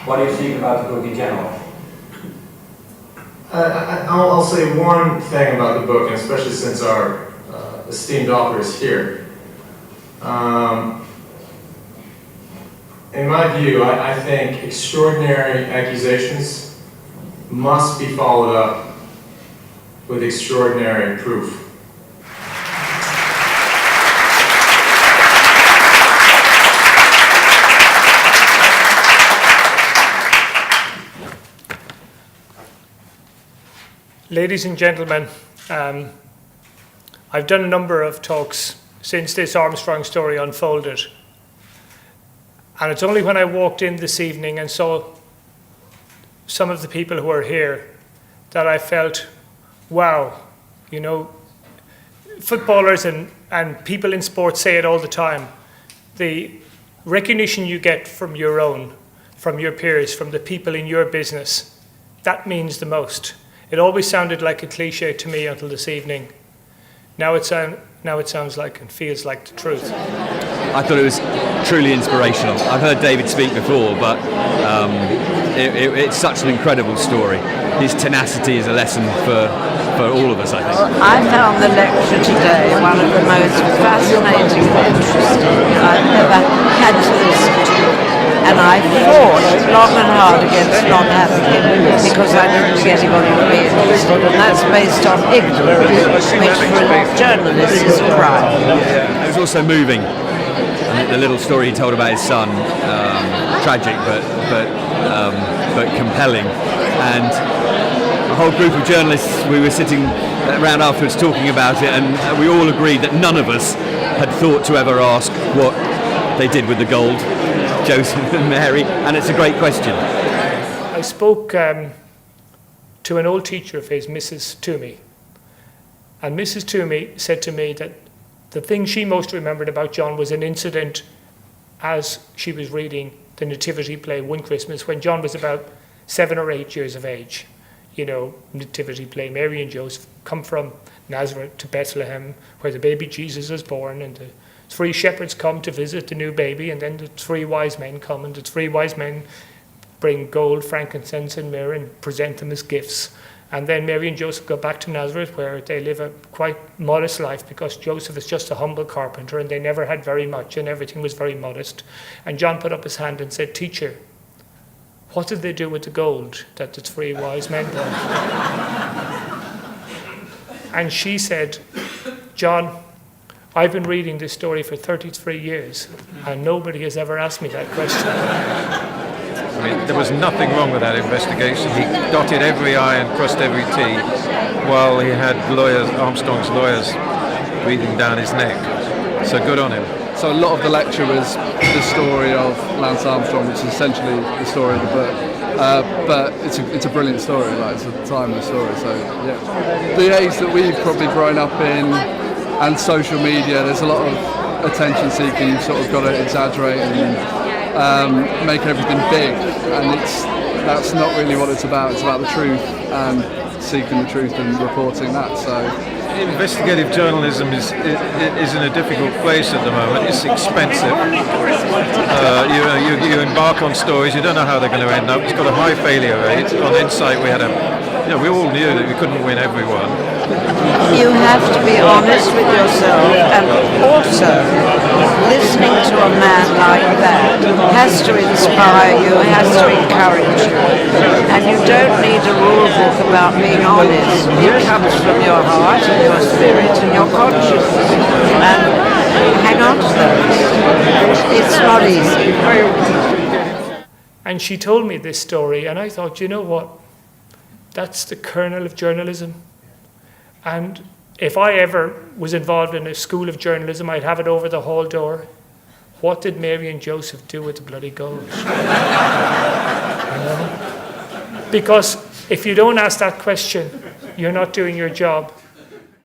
What do you think about the book in general? I'll say one thing about the book, and especially since our esteemed author is here. In my view, I think extraordinary accusations must be followed up with extraordinary proof. Ladies and gentlemen, I've done a number of talks since this Armstrong story unfolded. And it's only when I walked in this evening and saw some of the people who are here that I felt, wow, you know, footballers and people in sports say it all the time. The recognition you get from your peers, from the people in your business, that means the most. It always sounded like a cliche to me until this evening. Now it sounds like and feels like the truth. I thought it was truly inspirational. I've heard David speak before, but it's such an incredible story. His tenacity is a lesson for all of us, I think. Well, I found the lecture today one of the most fascinating and interesting I've ever had to listen to. And I fought long and hard against not having it because I didn't think anybody would be interested. And that's based on ignorance, which for a journalist is a crime. It was also moving. The little story he told about his son, tragic but compelling. And a whole group of journalists, we were sitting around afterwards talking about it, and we all agreed that none of us had thought to ever ask what they did with the gold, Joseph and Mary, and it's a great question. I spoke to an old teacher of his, Mrs. Toomey, and Mrs. Toomey said to me that the thing she most remembered about John was an incident as she was reading the Nativity play one Christmas when John was about 7 or 8 years of age. You know, Nativity play, Mary and Joseph come from Nazareth to Bethlehem where the baby Jesus was born, and the 3 shepherds come to visit the new baby, and then the 3 wise men come, and the 3 wise men bring gold, frankincense and myrrh and present them as gifts. And then Mary and Joseph go back to Nazareth where they live a quite modest life because Joseph is just a humble carpenter and they never had very much and everything was very modest. And John put up his hand and said, "Teacher, what did they do with the gold that the 3 wise men brought?" And she said, "John, I've been reading this story for 33 years and nobody has ever asked me that question." I mean, there was nothing wrong with that investigation. He dotted every I and crossed every T while he had Armstrong's lawyers breathing down his neck. So good on him. So a lot of the lecture was the story of Lance Armstrong, which is essentially the story of the book. But it's a brilliant story, like it's a timeless story. So yeah, the age that we've probably grown up in and social media, there's a lot of attention seeking. You've sort of got to exaggerate and make everything big, and that's not really what it's about. It's about the truth and seeking the truth and reporting that. So investigative journalism is in a difficult place at the moment. It's expensive. You embark on stories, you don't know how they're going to end up. It's got a high failure rate. On Insight we all knew that we couldn't win everyone. You have to be honest with yourself, and also listening to a man like that has to inspire you, has to encourage you, and you don't need a rule book about being honest. It comes from your heart and your spirit and your conscience, and hang on to those. It's not easy. And she told me this story and I thought, you know what, that's the kernel of journalism. And if I ever was involved in a school of journalism, I'd have it over the hall door. What did Mary and Joseph do with the bloody gold? You know? Because if you don't ask that question, you're not doing your job.